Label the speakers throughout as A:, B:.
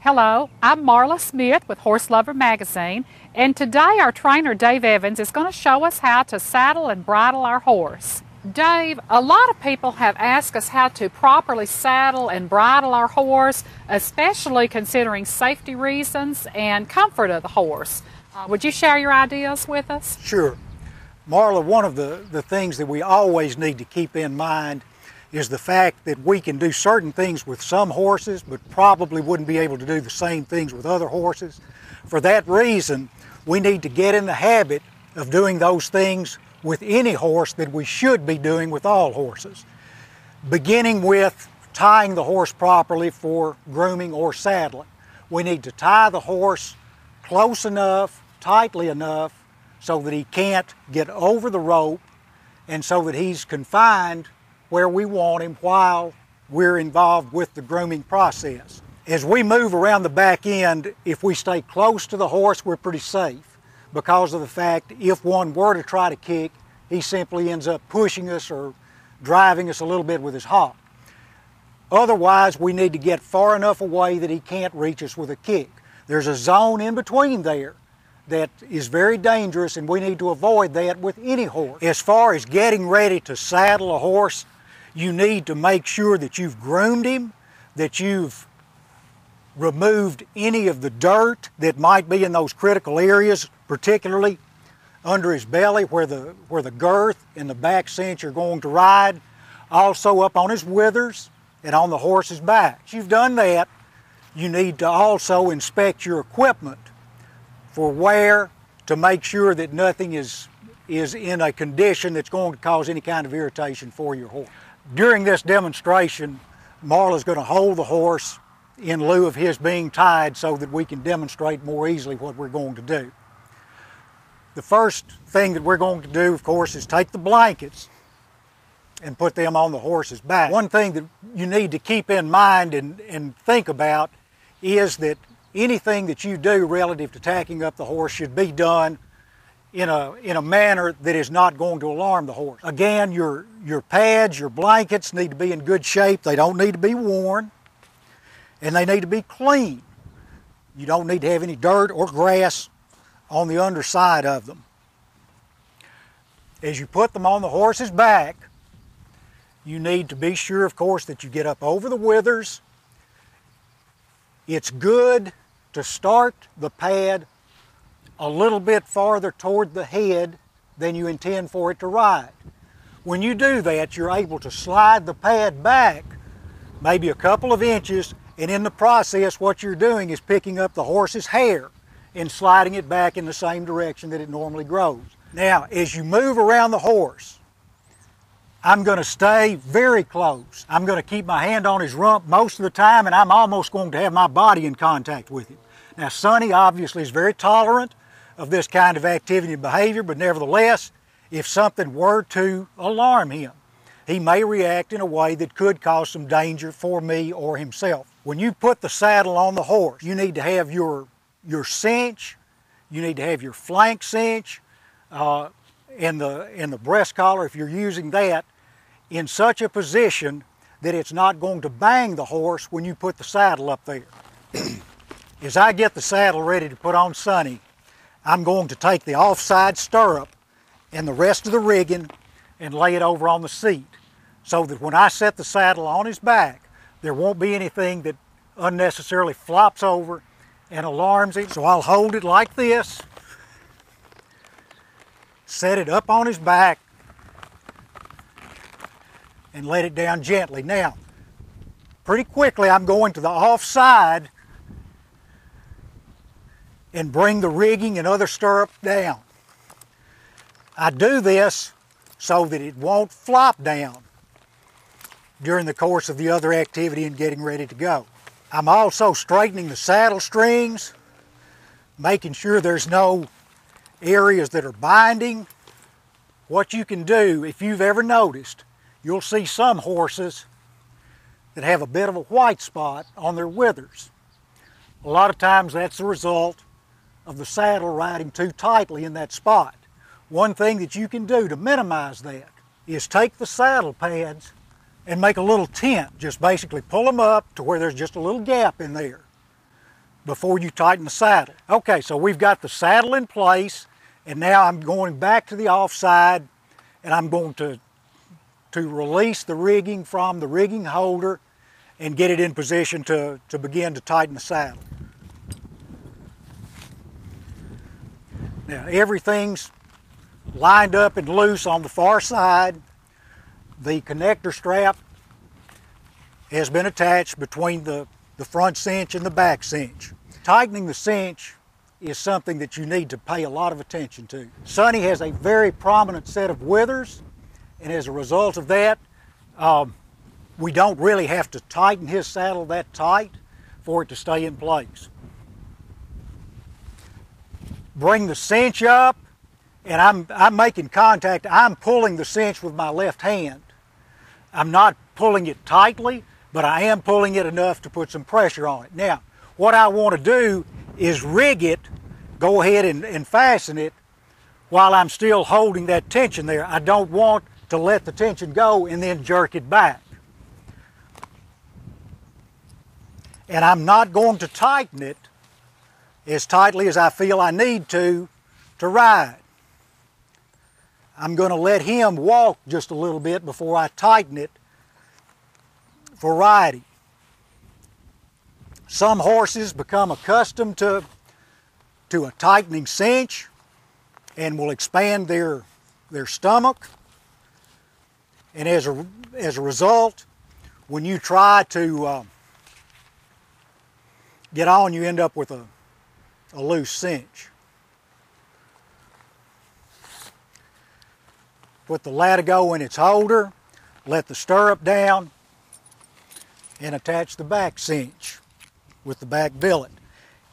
A: Hello, I'm Marla Smith with HorseLoverMagazine, and today our trainer Dave Evans is going to show us how to saddle and bridle our horse. Dave, a lot of people have asked us how to properly saddle and bridle our horse, especially considering safety reasons and comfort of the horse. Would you share your ideas with us?
B: Sure. Marla, one of the things that we always need to keep in mind is the fact that we can do certain things with some horses, but probably wouldn't be able to do the same things with other horses. For that reason, we need to get in the habit of doing those things with any horse that we should be doing with all horses. Beginning with tying the horse properly for grooming or saddling. We need to tie the horse close enough, tightly enough, so that he can't get over the rope and so that he's confined where we want him while we're involved with the grooming process. As we move around the back end, if we stay close to the horse, we're pretty safe because of the fact if one were to try to kick, he simply ends up pushing us or driving us a little bit with his hop. Otherwise, we need to get far enough away that he can't reach us with a kick. There's a zone in between there that is very dangerous, and we need to avoid that with any horse. As far as getting ready to saddle a horse, you need to make sure that you've groomed him, that you've removed any of the dirt that might be in those critical areas, particularly under his belly where the girth and the back cinch are going to ride, also up on his withers and on the horse's back. Once you've done that, you need to also inspect your equipment for wear to make sure that nothing is in a condition that's going to cause any kind of irritation for your horse. During this demonstration, Marla's going to hold the horse in lieu of his being tied so that we can demonstrate more easily what we're going to do. The first thing that we're going to do, of course, is take the blankets and put them on the horse's back. One thing that you need to keep in mind and think about is that anything that you do relative to tacking up the horse should be done in a manner that is not going to alarm the horse. Again, your pads, your blankets need to be in good shape. They don't need to be worn, and they need to be clean. You don't need to have any dirt or grass on the underside of them. As you put them on the horse's back, you need to be sure, of course, that you get up over the withers. It's good to start the pad a little bit farther toward the head than you intend for it to ride. When you do that, you're able to slide the pad back maybe a couple of inches, and in the process what you're doing is picking up the horse's hair and sliding it back in the same direction that it normally grows. Now, as you move around the horse, I'm going to stay very close. I'm going to keep my hand on his rump most of the time, and I'm almost going to have my body in contact with him. Now, Sonny obviously is very tolerant of this kind of activity and behavior, but nevertheless, if something were to alarm him, he may react in a way that could cause some danger for me or himself. When you put the saddle on the horse, you need to have your cinch, you need to have your flank cinch, and the breast collar, if you're using that, in such a position that it's not going to bang the horse when you put the saddle up there. As I get the saddle ready to put on Sonny, I'm going to take the offside stirrup and the rest of the rigging and lay it over on the seat so that when I set the saddle on his back, there won't be anything that unnecessarily flops over and alarms him. So I'll hold it like this, set it up on his back, and let it down gently. Now, pretty quickly I'm going to the offside and bring the rigging and other stirrup down. I do this so that it won't flop down during the course of the other activity and getting ready to go. I'm also straightening the saddle strings, making sure there's no areas that are binding. What you can do, if you've ever noticed, you'll see some horses that have a bit of a white spot on their withers. A lot of times that's the result of the saddle riding too tightly in that spot. One thing that you can do to minimize that is take the saddle pads and make a little tent. Just basically pull them up to where there's just a little gap in there. before you tighten the saddle. Okay, so we've got the saddle in place, and now I'm going back to the offside, and I'm going to release the rigging from the rigging holder and get it in position to begin to tighten the saddle. Now everything's lined up and loose on the far side. The connector strap has been attached between the front cinch and the back cinch. Tightening the cinch is something that you need to pay a lot of attention to. Sonny has a very prominent set of withers, and as a result of that, we don't really have to tighten his saddle that tight for it to stay in place. Bring the cinch up, and I'm making contact. I'm pulling the cinch with my left hand. I'm not pulling it tightly, but I am pulling it enough to put some pressure on it. Now, what I want to do is rig it, go ahead and fasten it while I'm still holding that tension there. I don't want to let the tension go and then jerk it back. And I'm not going to tighten it as tightly as I feel I need to ride. I'm going to let him walk just a little bit before I tighten it for riding. Some horses become accustomed to a tightening cinch and will expand their stomach. And as a result, when you try to get on, you end up with a loose cinch. Put the latigo in its holder, let the stirrup down, and attach the back cinch with the back billet.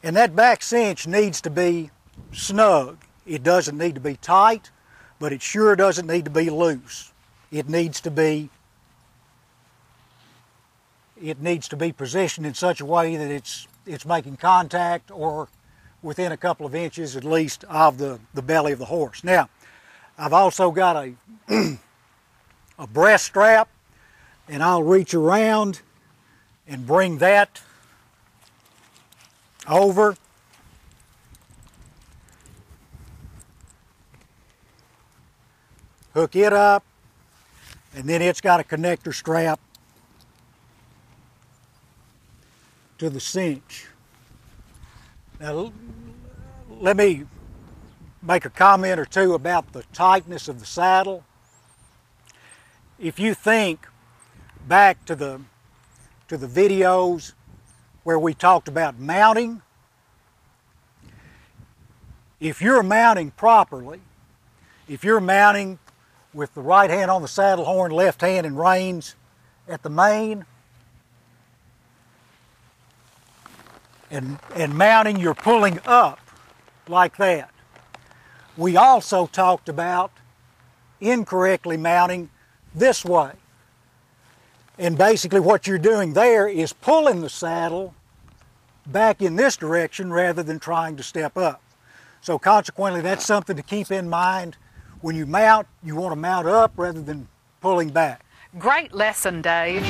B: And that back cinch needs to be snug. It doesn't need to be tight, but it sure doesn't need to be loose. It needs to be positioned in such a way that it's making contact or within a couple of inches at least of the belly of the horse. Now, I've also got a breast strap, and I'll reach around and bring that over. Hook it up, and then it's got a connector strap to the cinch. Now, let me make a comment or two about the tightness of the saddle. If you think back to the videos where we talked about mounting, if you're mounting properly, if you're mounting with the right hand on the saddle horn, left hand and reins at the mane, and mounting, you're pulling up like that. We also talked about incorrectly mounting this way. And basically what you're doing there is pulling the saddle back in this direction rather than trying to step up. So consequently, that's something to keep in mind. When you mount, you want to mount up rather than pulling back.
A: Great lesson, Dave.